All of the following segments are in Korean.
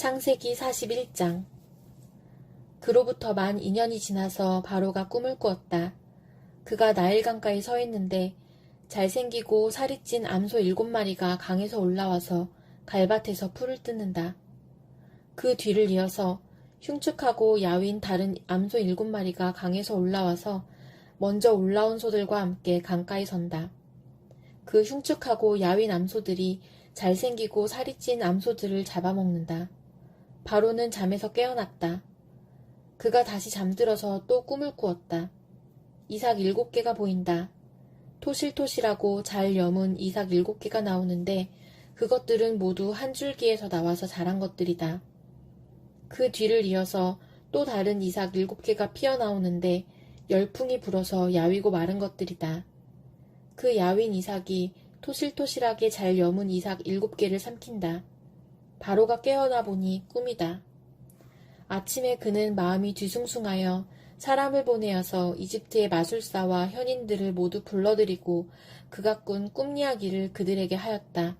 창세기 41장. 그로부터 만 2년이 지나서 바로가 꿈을 꾸었다. 그가 나일강가에 서 있는데 잘생기고 살이 찐 암소 7마리가 강에서 올라와서 갈밭에서 풀을 뜯는다. 그 뒤를 이어서 흉측하고 야윈 다른 암소 7마리가 강에서 올라와서 먼저 올라온 소들과 함께 강가에 선다. 그 흉측하고 야윈 암소들이 잘생기고 살이 찐 암소들을 잡아먹는다. 바로는 잠에서 깨어났다. 그가 다시 잠들어서 또 꿈을 꾸었다. 이삭 7개가 보인다. 토실토실하고 잘 여문 이삭 7개가 나오는데 그것들은 모두 한 줄기에서 나와서 자란 것들이다. 그 뒤를 이어서 또 다른 이삭 7개가 피어나오는데 열풍이 불어서 야위고 마른 것들이다. 그 야윈 이삭이 토실토실하게 잘 여문 이삭 7개를 삼킨다. 바로가 깨어나 보니 꿈이다. 아침에 그는 마음이 뒤숭숭하여 사람을 보내어서 이집트의 마술사와 현인들을 모두 불러들이고 그가 꾼 꿈 이야기를 그들에게 하였다.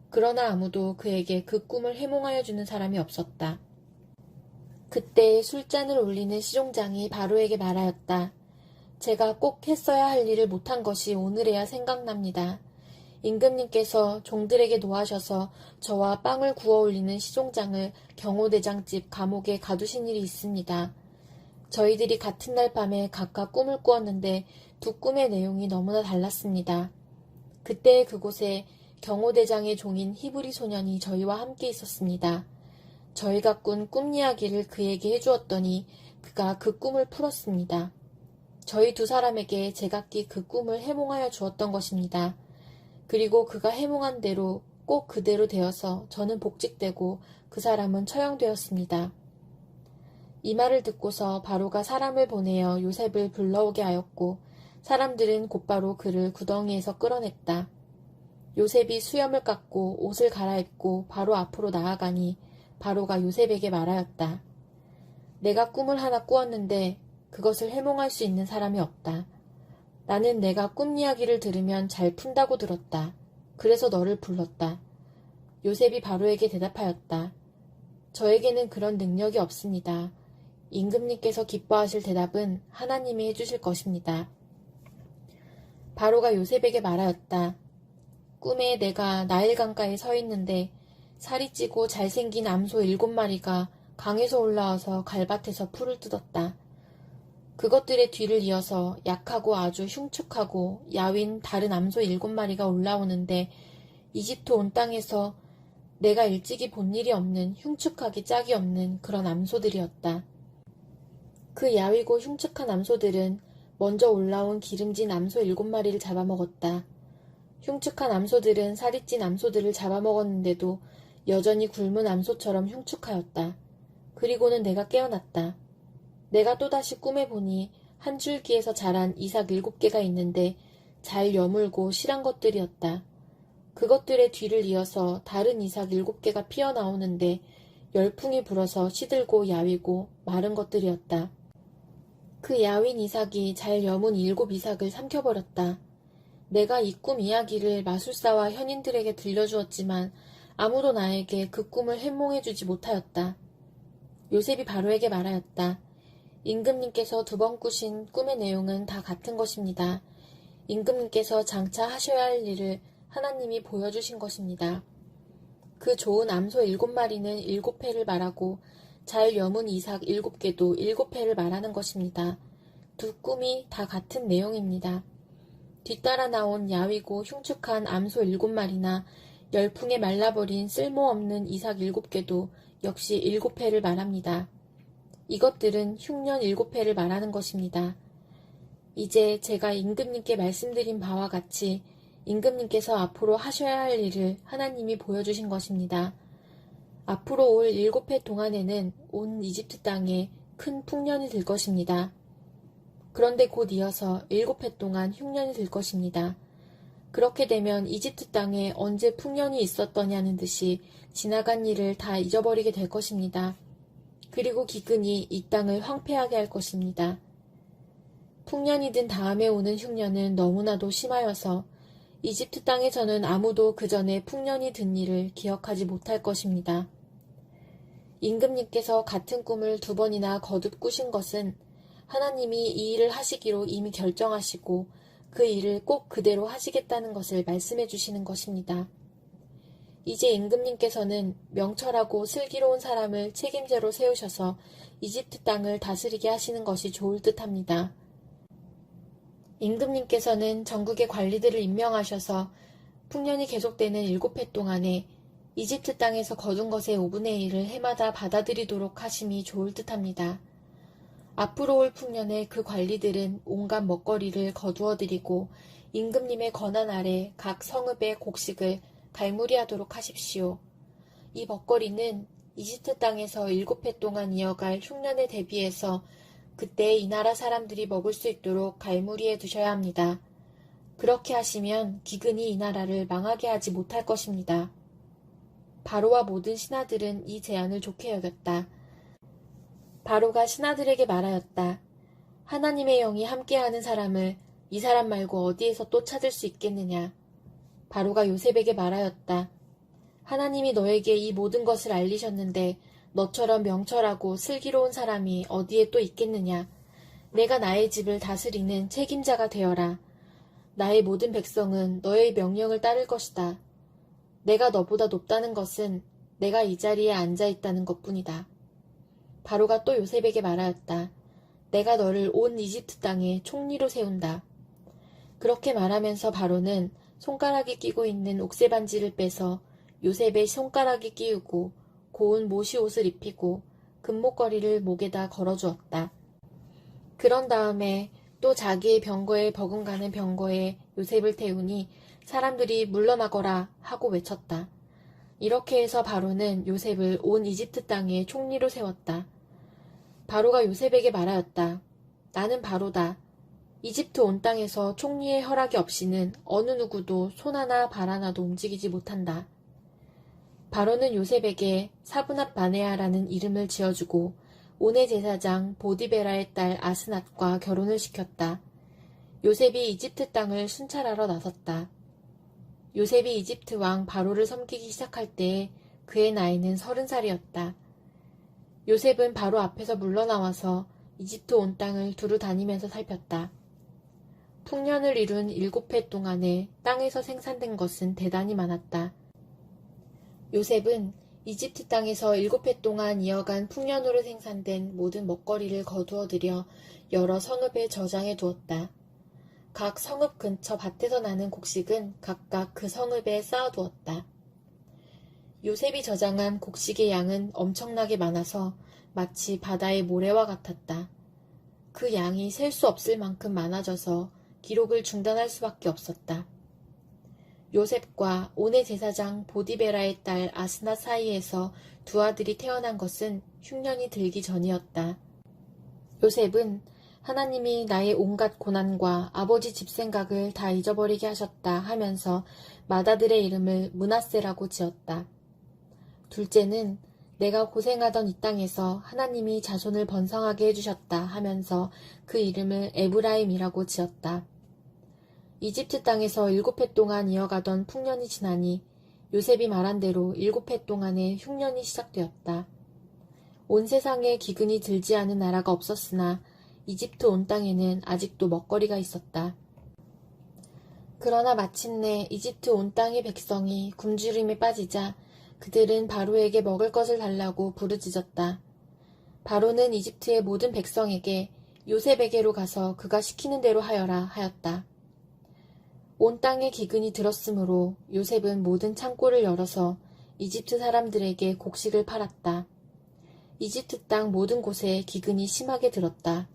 그러나 아무도 그에게 그 꿈을 해몽하여 주는 사람이 없었다. 그때 술잔을 올리는 시종장이 바로에게 말하였다. 제가 꼭 했어야 할 일을 못한 것이 오늘에야 생각납니다. 임금님께서 종들에게 노하셔서 저와 빵을 구워 올리는 시종장을 경호대장집 감옥에 가두신 일이 있습니다. 저희들이 같은 날 밤에 각각 꿈을 꾸었는데 두 꿈의 내용이 너무나 달랐습니다. 그때 그곳에 경호대장의 종인 히브리 소년이 저희와 함께 있었습니다. 저희가 꾼 꿈 이야기를 그에게 해주었더니 그가 그 꿈을 풀었습니다. 저희 두 사람에게 제각기 그 꿈을 해몽하여 주었던 것입니다. 그리고 그가 해몽한 대로 꼭 그대로 되어서 저는 복직되고 그 사람은 처형되었습니다. 이 말을 듣고서 바로가 사람을 보내어 요셉을 불러오게 하였고 사람들은 곧바로 그를 구덩이에서 끌어냈다. 요셉이 수염을 깎고 옷을 갈아입고 바로 앞으로 나아가니 바로가 요셉에게 말하였다. 내가 꿈을 하나 꾸었는데 그것을 해몽할 수 있는 사람이 없다. 나는 내가 꿈 이야기를 들으면 잘 푼다고 들었다. 그래서 너를 불렀다. 요셉이 바로에게 대답하였다. 저에게는 그런 능력이 없습니다. 임금님께서 기뻐하실 대답은 하나님이 해주실 것입니다. 바로가 요셉에게 말하였다. 꿈에 내가 나일강가에 서 있는데 살이 찌고 잘생긴 암소 7마리가 강에서 올라와서 갈밭에서 풀을 뜯었다. 그것들의 뒤를 이어서 약하고 아주 흉측하고 야윈 다른 암소 7마리가 올라오는데 이집트 온 땅에서 내가 일찍이 본 일이 없는 흉측하기 짝이 없는 그런 암소들이었다. 그 야위고 흉측한 암소들은 먼저 올라온 기름진 암소 7마리를 잡아먹었다. 흉측한 암소들은 살이 찐 암소들을 잡아먹었는데도 여전히 굶은 암소처럼 흉측하였다. 그리고는 내가 깨어났다. 내가 또다시 꿈에 보니 한 줄기에서 자란 이삭 7개가 있는데 잘 여물고 실한 것들이었다. 그것들의 뒤를 이어서 다른 이삭 7개가 피어나오는데 열풍이 불어서 시들고 야위고 마른 것들이었다. 그 야윈 이삭이 잘 여문 7 이삭을 삼켜버렸다. 내가 이 꿈 이야기를 마술사와 현인들에게 들려주었지만 아무도 나에게 그 꿈을 해몽해주지 못하였다. 요셉이 바로에게 말하였다. 임금님께서 2번 꾸신 꿈의 내용은 다 같은 것입니다. 임금님께서 장차 하셔야 할 일을 하나님이 보여주신 것입니다. 그 좋은 암소 7마리는 7회를 말하고 잘 여문 이삭 7개도 7회를 말하는 것입니다. 두 꿈이 다 같은 내용입니다. 뒤따라 나온 야위고 흉측한 암소 7마리나 열풍에 말라버린 쓸모없는 이삭 7개도 역시 7회를 말합니다. 이것들은 흉년 7회를 말하는 것입니다. 이제 제가 임금님께 말씀드린 바와 같이 임금님께서 앞으로 하셔야 할 일을 하나님이 보여주신 것입니다. 앞으로 올 7회 동안에는 온 이집트 땅에 큰 풍년이 들 것입니다. 그런데 곧 이어서 7회 동안 흉년이 들 것입니다. 그렇게 되면 이집트 땅에 언제 풍년이 있었더냐는 듯이 지나간 일을 다 잊어버리게 될 것입니다. 그리고 기근이 이 땅을 황폐하게 할 것입니다. 풍년이 든 다음에 오는 흉년은 너무나도 심하여서 이집트 땅에서는 아무도 그 전에 풍년이 든 일을 기억하지 못할 것입니다. 임금님께서 같은 꿈을 2번이나 거듭 꾸신 것은 하나님이 이 일을 하시기로 이미 결정하시고 그 일을 꼭 그대로 하시겠다는 것을 말씀해 주시는 것입니다. 이제 임금님께서는 명철하고 슬기로운 사람을 책임자로 세우셔서 이집트 땅을 다스리게 하시는 것이 좋을 듯합니다. 임금님께서는 전국의 관리들을 임명하셔서 풍년이 계속되는 7해 동안에 이집트 땅에서 거둔 것의 5분의 1을 해마다 받아들이도록 하심이 좋을 듯합니다. 앞으로 올 풍년에 그 관리들은 온갖 먹거리를 거두어드리고 임금님의 권한 아래 각 성읍의 곡식을 갈무리하도록 하십시오. 이 먹거리는 이집트 땅에서 7해 동안 이어갈 흉년에 대비해서 그때 이 나라 사람들이 먹을 수 있도록 갈무리해 두셔야 합니다. 그렇게 하시면 기근이 이 나라를 망하게 하지 못할 것입니다. 바로와 모든 신하들은 이 제안을 좋게 여겼다. 바로가 신하들에게 말하였다. 하나님의 영이 함께하는 사람을 이 사람 말고 어디에서 또 찾을 수 있겠느냐. 바로가 요셉에게 말하였다. 하나님이 너에게 이 모든 것을 알리셨는데 너처럼 명철하고 슬기로운 사람이 어디에 또 있겠느냐. 내가 나의 집을 다스리는 책임자가 되어라. 나의 모든 백성은 너의 명령을 따를 것이다. 내가 너보다 높다는 것은 내가 이 자리에 앉아 있다는 것뿐이다. 바로가 또 요셉에게 말하였다. 내가 너를 온 이집트 땅에 총리로 세운다. 그렇게 말하면서 바로는 손가락에 끼고 있는 옥새 반지를 빼서 요셉의 손가락에 끼우고 고운 모시 옷을 입히고 금목걸이를 목에다 걸어주었다. 그런 다음에 또 자기의 병거에 버금가는 병거에 요셉을 태우니 사람들이 물러나거라 하고 외쳤다. 이렇게 해서 바로는 요셉을 온 이집트 땅에 총리로 세웠다. 바로가 요셉에게 말하였다. 나는 바로다. 이집트 온 땅에서 총리의 허락이 없이는 어느 누구도 손 하나 발 하나도 움직이지 못한다. 바로는 요셉에게 사브낫 바네아라는 이름을 지어주고 온의 제사장 보디베라의 딸 아스낫과 결혼을 시켰다. 요셉이 이집트 땅을 순찰하러 나섰다. 요셉이 이집트 왕 바로를 섬기기 시작할 때에 그의 나이는 30살이었다. 요셉은 바로 앞에서 물러나와서 이집트 온 땅을 두루 다니면서 살폈다. 풍년을 이룬 7해 동안에 땅에서 생산된 것은 대단히 많았다. 요셉은 이집트 땅에서 7해 동안 이어간 풍년으로 생산된 모든 먹거리를 거두어들여 여러 성읍에 저장해 두었다. 각 성읍 근처 밭에서 나는 곡식은 각각 그 성읍에 쌓아두었다. 요셉이 저장한 곡식의 양은 엄청나게 많아서 마치 바다의 모래와 같았다. 그 양이 셀 수 없을 만큼 많아져서 기록을 중단할 수밖에 없었다. 요셉과 온의 제사장 보디베라의 딸 아스낫 사이에서 두 아들이 태어난 것은 흉년이 들기 전이었다. 요셉은 하나님이 나의 온갖 고난과 아버지 집 생각을 다 잊어버리게 하셨다 하면서 맏아들의 이름을 므낫세라고 지었다. 둘째는 내가 고생하던 이 땅에서 하나님이 자손을 번성하게 해주셨다 하면서 그 이름을 에브라임이라고 지었다. 이집트 땅에서 7해 동안 이어가던 풍년이 지나니 요셉이 말한 대로 7해 동안의 흉년이 시작되었다. 온 세상에 기근이 들지 않은 나라가 없었으나 이집트 온 땅에는 아직도 먹거리가 있었다. 그러나 마침내 이집트 온 땅의 백성이 굶주림에 빠지자 그들은 바로에게 먹을 것을 달라고 부르짖었다. 바로는 이집트의 모든 백성에게 요셉에게로 가서 그가 시키는 대로 하여라 하였다. 온 땅에 기근이 들었으므로 요셉은 모든 창고를 열어서 이집트 사람들에게 곡식을 팔았다. 이집트 땅 모든 곳에 기근이 심하게 들었다.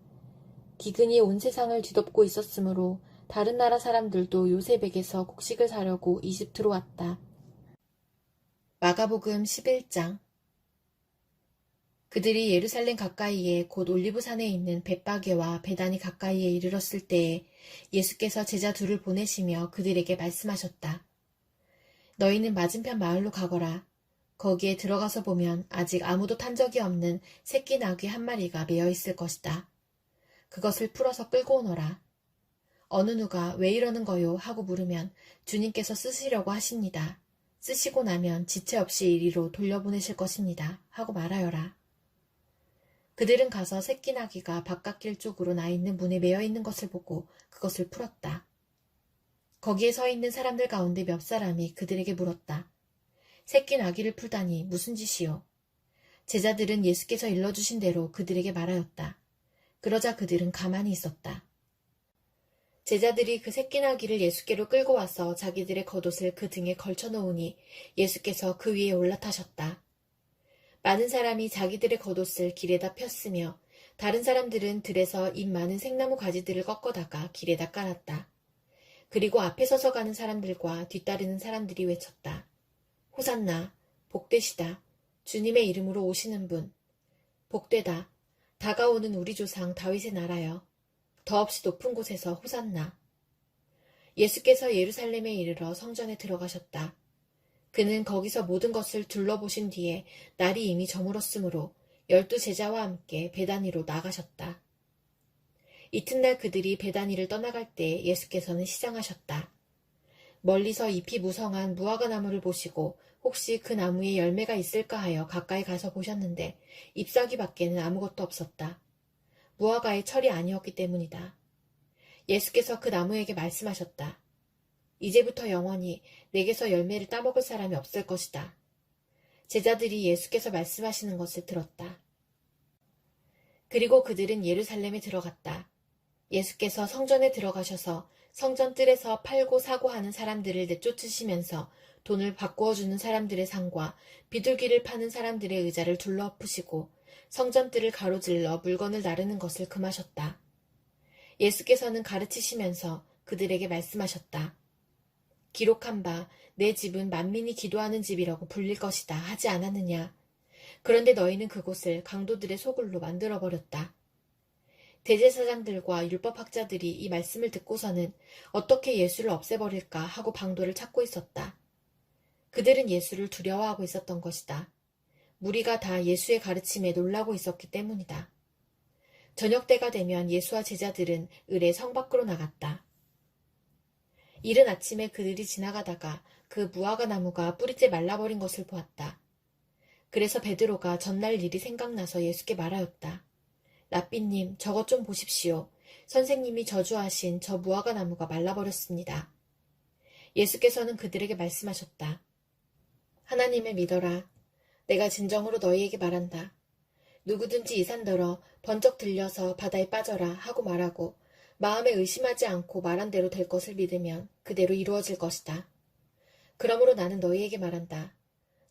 기근이 온 세상을 뒤덮고 있었으므로 다른 나라 사람들도 요셉에게서 곡식을 사려고 이집트로 왔다. 마가복음 11장. 그들이 예루살렘 가까이에 곧 올리브산에 있는 벳바게와 베단이 가까이에 이르렀을 때에 예수께서 제자 둘을 보내시며 그들에게 말씀하셨다. 너희는 맞은편 마을로 가거라. 거기에 들어가서 보면 아직 아무도 탄 적이 없는 새끼 나귀 한 마리가 매어 있을 것이다. 그것을 풀어서 끌고 오너라. 어느 누가 왜 이러는 거요? 하고 물으면 주님께서 쓰시려고 하십니다. 쓰시고 나면 지체 없이 이리로 돌려보내실 것입니다. 하고 말하여라. 그들은 가서 새끼 나귀가 바깥길 쪽으로 나 있는 문에 매여 있는 것을 보고 그것을 풀었다. 거기에 서 있는 사람들 가운데 몇 사람이 그들에게 물었다. 새끼 나귀를 풀다니 무슨 짓이요? 제자들은 예수께서 일러주신 대로 그들에게 말하였다. 그러자 그들은 가만히 있었다. 제자들이 그 새끼 나귀를 예수께로 끌고 와서 자기들의 겉옷을 그 등에 걸쳐 놓으니 예수께서 그 위에 올라타셨다. 많은 사람이 자기들의 겉옷을 길에다 폈으며 다른 사람들은 들에서 잎 많은 생나무 가지들을 꺾어다가 길에다 깔았다. 그리고 앞에 서서 가는 사람들과 뒤따르는 사람들이 외쳤다. 호산나, 복되시다. 주님의 이름으로 오시는 분. 복되다. 다가오는 우리 조상 다윗의 나라여. 더없이 높은 곳에서 호산나. 예수께서 예루살렘에 이르러 성전에 들어가셨다. 그는 거기서 모든 것을 둘러보신 뒤에 날이 이미 저물었으므로 12 제자와 함께 베다니로 나가셨다. 이튿날 그들이 베다니를 떠나갈 때 예수께서는 시장하셨다. 멀리서 잎이 무성한 무화과 나무를 보시고 혹시 그 나무에 열매가 있을까 하여 가까이 가서 보셨는데 잎사귀 밖에는 아무것도 없었다. 무화과의 철이 아니었기 때문이다. 예수께서 그 나무에게 말씀하셨다. 이제부터 영원히 내게서 열매를 따먹을 사람이 없을 것이다. 제자들이 예수께서 말씀하시는 것을 들었다. 그리고 그들은 예루살렘에 들어갔다. 예수께서 성전에 들어가셔서 성전 뜰에서 팔고 사고 하는 사람들을 내쫓으시면서 돈을 바꾸어 주는 사람들의 상과 비둘기를 파는 사람들의 의자를 둘러엎으시고 성전 뜰을 가로질러 물건을 나르는 것을 금하셨다. 예수께서는 가르치시면서 그들에게 말씀하셨다. 기록한 바 내 집은 만민이 기도하는 집이라고 불릴 것이다 하지 않았느냐. 그런데 너희는 그곳을 강도들의 소굴로 만들어버렸다. 대제사장들과 율법학자들이 이 말씀을 듣고서는 어떻게 예수를 없애버릴까 하고 방도를 찾고 있었다. 그들은 예수를 두려워하고 있었던 것이다. 무리가 다 예수의 가르침에 놀라고 있었기 때문이다. 저녁 때가 되면 예수와 제자들은 을에 성 밖으로 나갔다. 이른 아침에 그들이 지나가다가 그 무화과 나무가 뿌리째 말라버린 것을 보았다. 그래서 베드로가 전날 일이 생각나서 예수께 말하였다. 랍비님, 저것 좀 보십시오. 선생님이 저주하신 저 무화과 나무가 말라버렸습니다. 예수께서는 그들에게 말씀하셨다. 하나님을 믿어라. 내가 진정으로 너희에게 말한다. 누구든지 이 산더러 번쩍 들려서 바다에 빠져라 하고 말하고 마음에 의심하지 않고 말한 대로 될 것을 믿으면 그대로 이루어질 것이다. 그러므로 나는 너희에게 말한다.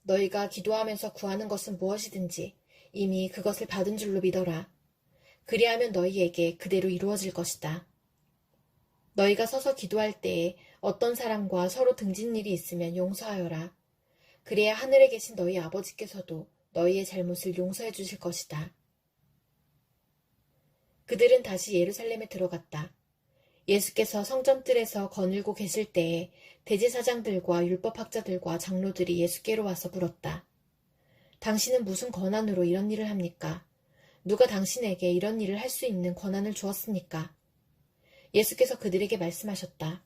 너희가 기도하면서 구하는 것은 무엇이든지 이미 그것을 받은 줄로 믿어라. 그리하면 너희에게 그대로 이루어질 것이다. 너희가 서서 기도할 때에 어떤 사람과 서로 등진 일이 있으면 용서하여라. 그래야 하늘에 계신 너희 아버지께서도 너희의 잘못을 용서해 주실 것이다. 그들은 다시 예루살렘에 들어갔다. 예수께서 성전뜰에서 거닐고 계실 때에 대제사장들과 율법학자들과 장로들이 예수께로 와서 물었다. 당신은 무슨 권한으로 이런 일을 합니까? 누가 당신에게 이런 일을 할 수 있는 권한을 주었습니까? 예수께서 그들에게 말씀하셨다.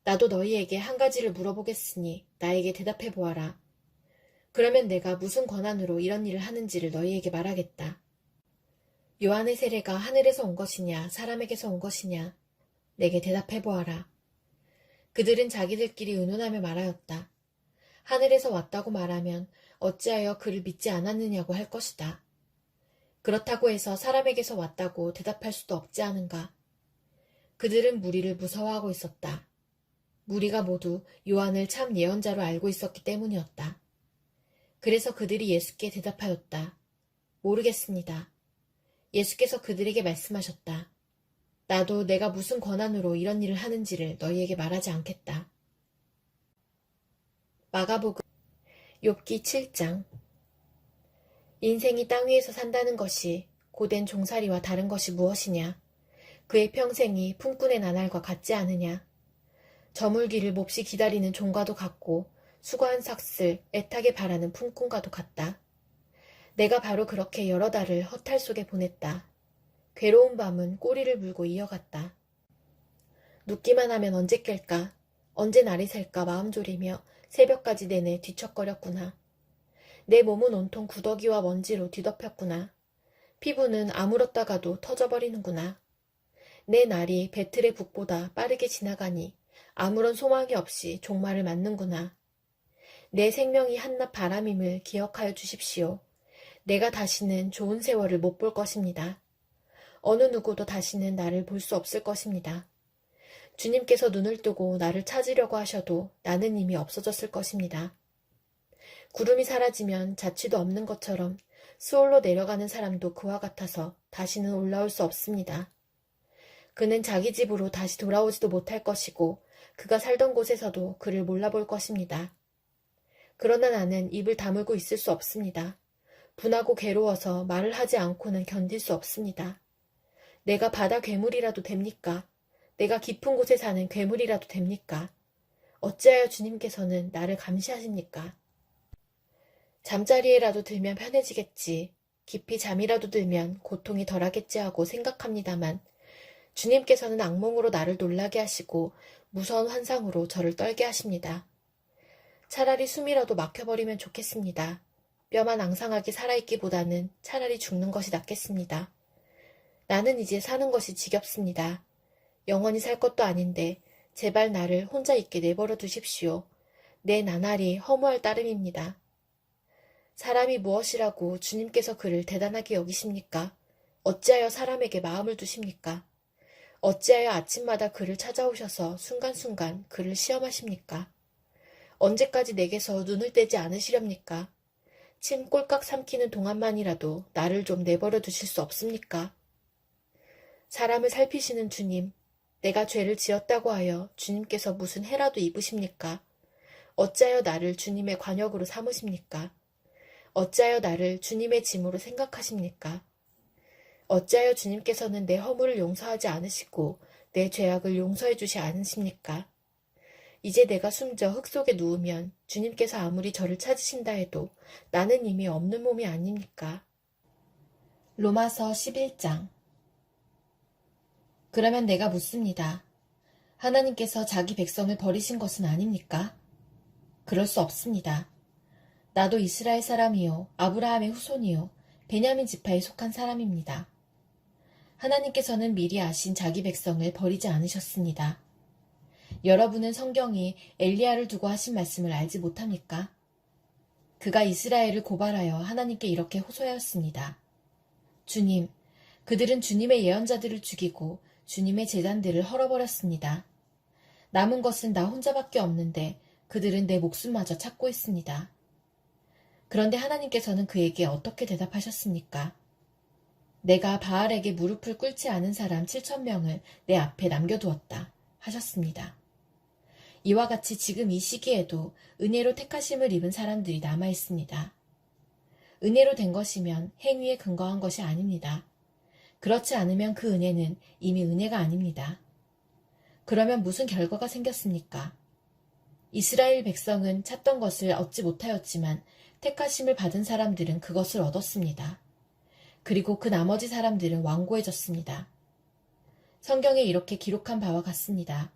나도 너희에게 한 가지를 물어보겠으니 나에게 대답해 보아라. 그러면 내가 무슨 권한으로 이런 일을 하는지를 너희에게 말하겠다. 요한의 세례가 하늘에서 온 것이냐 사람에게서 온 것이냐? 내게 대답해 보아라. 그들은 자기들끼리 의논하며 말하였다. 하늘에서 왔다고 말하면 어찌하여 그를 믿지 않았느냐고 할 것이다. 그렇다고 해서 사람에게서 왔다고 대답할 수도 없지 않은가. 그들은 무리를 무서워하고 있었다. 무리가 모두 요한을 참 예언자로 알고 있었기 때문이었다. 그래서 그들이 예수께 대답하였다. 모르겠습니다. 예수께서 그들에게 말씀하셨다. 나도 내가 무슨 권한으로 이런 일을 하는지를 너희에게 말하지 않겠다. 마가복음 욥기 7장. 인생이 땅 위에서 산다는 것이 고된 종살이와 다른 것이 무엇이냐? 그의 평생이 품꾼의 나날과 같지 않으냐? 저물기를 몹시 기다리는 종과도 같고 수고한 삭슬 애타게 바라는 품꾼과도 같다. 내가 바로 그렇게 여러 달을 허탈 속에 보냈다. 괴로운 밤은 꼬리를 물고 이어갔다. 눕기만 하면 언제 깰까? 언제 날이 셀까 마음 졸이며 새벽까지 내내 뒤척거렸구나. 내 몸은 온통 구더기와 먼지로 뒤덮였구나. 피부는 아물었다가도 터져버리는구나. 내 날이 배틀의 북보다 빠르게 지나가니 아무런 소망이 없이 종말을 맞는구나. 내 생명이 한낱 바람임을 기억하여 주십시오. 내가 다시는 좋은 세월을 못 볼 것입니다. 어느 누구도 다시는 나를 볼 수 없을 것입니다. 주님께서 눈을 뜨고 나를 찾으려고 하셔도 나는 이미 없어졌을 것입니다. 구름이 사라지면 자취도 없는 것처럼 스올로 내려가는 사람도 그와 같아서 다시는 올라올 수 없습니다. 그는 자기 집으로 다시 돌아오지도 못할 것이고 그가 살던 곳에서도 그를 몰라볼 것입니다. 그러나 나는 입을 다물고 있을 수 없습니다. 분하고 괴로워서 말을 하지 않고는 견딜 수 없습니다. 내가 바다 괴물이라도 됩니까? 내가 깊은 곳에 사는 괴물이라도 됩니까? 어찌하여 주님께서는 나를 감시하십니까? 잠자리에라도 들면 편해지겠지. 깊이 잠이라도 들면 고통이 덜하겠지 하고 생각합니다만 주님께서는 악몽으로 나를 놀라게 하시고 무서운 환상으로 저를 떨게 하십니다. 차라리 숨이라도 막혀버리면 좋겠습니다. 뼈만 앙상하게 살아있기보다는 차라리 죽는 것이 낫겠습니다. 나는 이제 사는 것이 지겹습니다. 영원히 살 것도 아닌데 제발 나를 혼자 있게 내버려 두십시오. 내 나날이 허무할 따름입니다. 사람이 무엇이라고 주님께서 그를 대단하게 여기십니까? 어찌하여 사람에게 마음을 두십니까? 어찌하여 아침마다 그를 찾아오셔서 순간순간 그를 시험하십니까? 언제까지 내게서 눈을 떼지 않으시렵니까? 침 꼴깍 삼키는 동안만이라도 나를 좀 내버려 두실 수 없습니까? 사람을 살피시는 주님, 내가 죄를 지었다고 하여 주님께서 무슨 해라도 입으십니까? 어찌하여 나를 주님의 관역으로 삼으십니까? 어찌하여 나를 주님의 짐으로 생각하십니까? 어찌하여 주님께서는 내 허물을 용서하지 않으시고 내 죄악을 용서해 주지 않으십니까? 이제 내가 숨져 흙 속에 누우면 주님께서 아무리 저를 찾으신다 해도 나는 이미 없는 몸이 아닙니까? 로마서 11장. 그러면 내가 묻습니다. 하나님께서 자기 백성을 버리신 것은 아닙니까? 그럴 수 없습니다. 나도 이스라엘 사람이요, 아브라함의 후손이요, 베냐민 지파에 속한 사람입니다. 하나님께서는 미리 아신 자기 백성을 버리지 않으셨습니다. 여러분은 성경이 엘리야를 두고 하신 말씀을 알지 못합니까? 그가 이스라엘을 고발하여 하나님께 이렇게 호소하였습니다. 주님, 그들은 주님의 예언자들을 죽이고 주님의 제단들을 헐어버렸습니다. 남은 것은 나 혼자밖에 없는데 그들은 내 목숨마저 찾고 있습니다. 그런데 하나님께서는 그에게 어떻게 대답하셨습니까? 내가 바알에게 무릎을 꿇지 않은 사람 7,000명을 내 앞에 남겨두었다 하셨습니다. 이와 같이 지금 이 시기에도 은혜로 택하심을 입은 사람들이 남아있습니다. 은혜로 된 것이면 행위에 근거한 것이 아닙니다. 그렇지 않으면 그 은혜는 이미 은혜가 아닙니다. 그러면 무슨 결과가 생겼습니까? 이스라엘 백성은 찾던 것을 얻지 못하였지만 택하심을 받은 사람들은 그것을 얻었습니다. 그리고 그 나머지 사람들은 완고해졌습니다. 성경에 이렇게 기록한 바와 같습니다.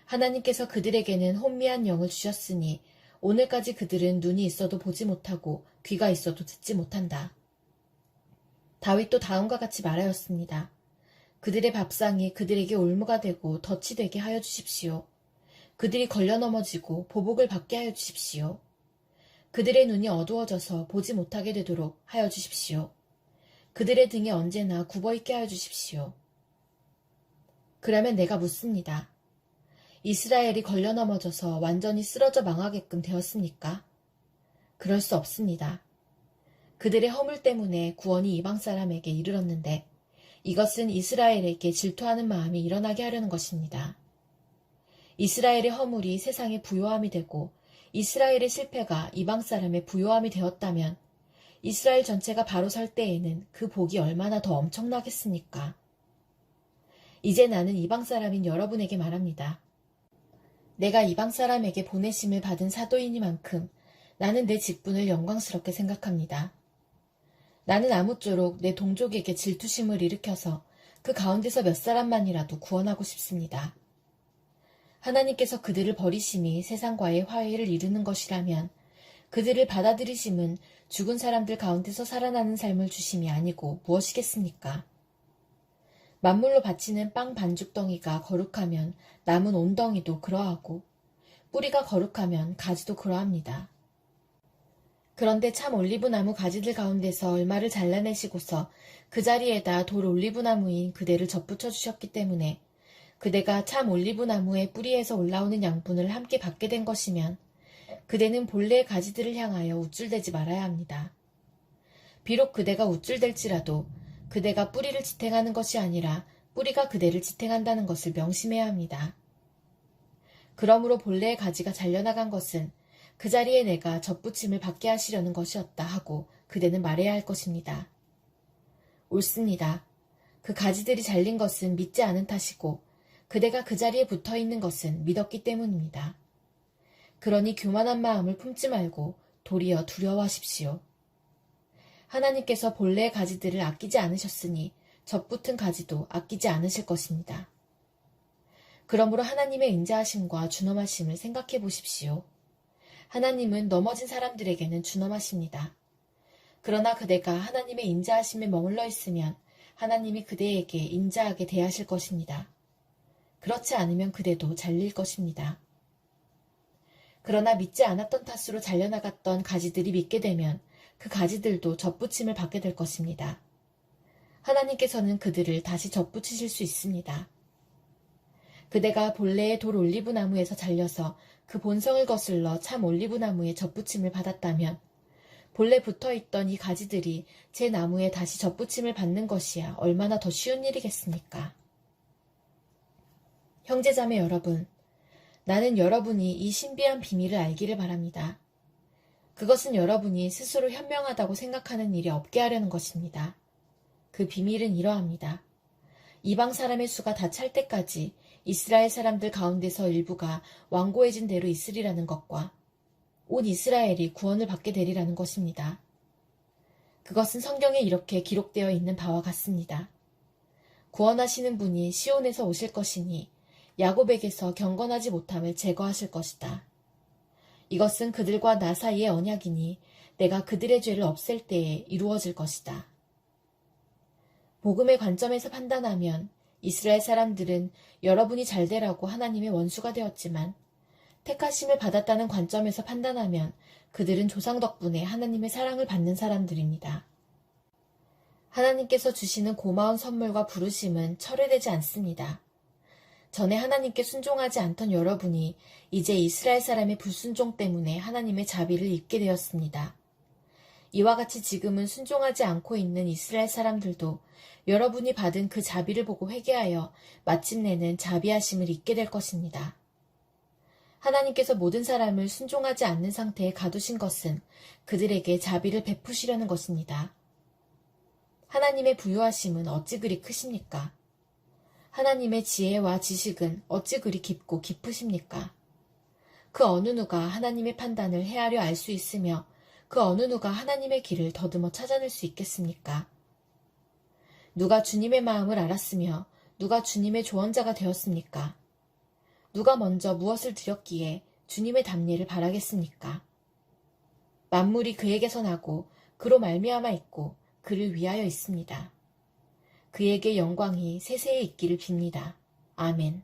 하나님께서 그들에게는 혼미한 영을 주셨으니 오늘까지 그들은 눈이 있어도 보지 못하고 귀가 있어도 듣지 못한다. 다윗도 다음과 같이 말하였습니다. 그들의 밥상이 그들에게 올무가 되고 덫이 되게 하여 주십시오. 그들이 걸려 넘어지고 보복을 받게 하여 주십시오. 그들의 눈이 어두워져서 보지 못하게 되도록 하여 주십시오. 그들의 등이 언제나 굽어있게 하여 주십시오. 그러면 내가 묻습니다. 이스라엘이 걸려 넘어져서 완전히 쓰러져 망하게끔 되었습니까? 그럴 수 없습니다. 그들의 허물 때문에 구원이 이방 사람에게 이르렀는데 이것은 이스라엘에게 질투하는 마음이 일어나게 하려는 것입니다. 이스라엘의 허물이 세상의 부요함이 되고 이스라엘의 실패가 이방 사람의 부요함이 되었다면 이스라엘 전체가 바로 설 때에는 그 복이 얼마나 더 엄청나겠습니까? 이제 나는 이방 사람인 여러분에게 말합니다. 내가 이방 사람에게 보내심을 받은 사도이니만큼 나는 내 직분을 영광스럽게 생각합니다. 나는 아무쪼록 내 동족에게 질투심을 일으켜서 그 가운데서 몇 사람만이라도 구원하고 싶습니다. 하나님께서 그들을 버리심이 세상과의 화해를 이루는 것이라면 그들을 받아들이심은 죽은 사람들 가운데서 살아나는 삶을 주심이 아니고 무엇이겠습니까? 만물로 바치는 빵 반죽덩이가 거룩하면 남은 온덩이도 그러하고 뿌리가 거룩하면 가지도 그러합니다. 그런데 참 올리브나무 가지들 가운데서 얼마를 잘라내시고서 그 자리에다 돌 올리브나무인 그대를 접붙여 주셨기 때문에 그대가 참 올리브나무의 뿌리에서 올라오는 양분을 함께 받게 된 것이면 그대는 본래의 가지들을 향하여 우쭐대지 말아야 합니다. 비록 그대가 우쭐댈지라도 그대가 뿌리를 지탱하는 것이 아니라 뿌리가 그대를 지탱한다는 것을 명심해야 합니다. 그러므로 본래의 가지가 잘려나간 것은 그 자리에 내가 접붙임을 받게 하시려는 것이었다 하고 그대는 말해야 할 것입니다. 옳습니다. 그 가지들이 잘린 것은 믿지 않은 탓이고 그대가 그 자리에 붙어 있는 것은 믿었기 때문입니다. 그러니 교만한 마음을 품지 말고 도리어 두려워하십시오. 하나님께서 본래의 가지들을 아끼지 않으셨으니 접붙은 가지도 아끼지 않으실 것입니다. 그러므로 하나님의 인자하심과 준엄하심을 생각해 보십시오. 하나님은 넘어진 사람들에게는 준엄하십니다. 그러나 그대가 하나님의 인자하심에 머물러 있으면 하나님이 그대에게 인자하게 대하실 것입니다. 그렇지 않으면 그대도 잘릴 것입니다. 그러나 믿지 않았던 탓으로 잘려나갔던 가지들이 믿게 되면 그 가지들도 접붙임을 받게 될 것입니다. 하나님께서는 그들을 다시 접붙이실 수 있습니다. 그대가 본래의 돌 올리브나무에서 잘려서 그 본성을 거슬러 참 올리브나무에 접붙임을 받았다면 본래 붙어있던 이 가지들이 제 나무에 다시 접붙임을 받는 것이야 얼마나 더 쉬운 일이겠습니까? 형제자매 여러분, 나는 여러분이 이 신비한 비밀을 알기를 바랍니다. 그것은 여러분이 스스로 현명하다고 생각하는 일이 없게 하려는 것입니다. 그 비밀은 이러합니다. 이방 사람의 수가 다 찰 때까지 이스라엘 사람들 가운데서 일부가 완고해진 대로 있으리라는 것과 온 이스라엘이 구원을 받게 되리라는 것입니다. 그것은 성경에 이렇게 기록되어 있는 바와 같습니다. 구원하시는 분이 시온에서 오실 것이니 야곱에게서 경건하지 못함을 제거하실 것이다. 이것은 그들과 나 사이의 언약이니 내가 그들의 죄를 없앨 때에 이루어질 것이다. 복음의 관점에서 판단하면 이스라엘 사람들은 여러분이 잘되라고 하나님의 원수가 되었지만 택하심을 받았다는 관점에서 판단하면 그들은 조상 덕분에 하나님의 사랑을 받는 사람들입니다. 하나님께서 주시는 고마운 선물과 부르심은 철회되지 않습니다. 전에 하나님께 순종하지 않던 여러분이 이제 이스라엘 사람의 불순종 때문에 하나님의 자비를 입게 되었습니다. 이와 같이 지금은 순종하지 않고 있는 이스라엘 사람들도 여러분이 받은 그 자비를 보고 회개하여 마침내는 자비하심을 입게 될 것입니다. 하나님께서 모든 사람을 순종하지 않는 상태에 가두신 것은 그들에게 자비를 베푸시려는 것입니다. 하나님의 부유하심은 어찌 그리 크십니까? 하나님의 지혜와 지식은 어찌 그리 깊고 깊으십니까? 그 어느 누가 하나님의 판단을 헤아려 알 수 있으며 그 어느 누가 하나님의 길을 더듬어 찾아낼 수 있겠습니까? 누가 주님의 마음을 알았으며 누가 주님의 조언자가 되었습니까? 누가 먼저 무엇을 드렸기에 주님의 답례를 바라겠습니까? 만물이 그에게서 나고 그로 말미암아 있고 그를 위하여 있습니다. 그에게 영광이 세세에 있기를 빕니다. 아멘.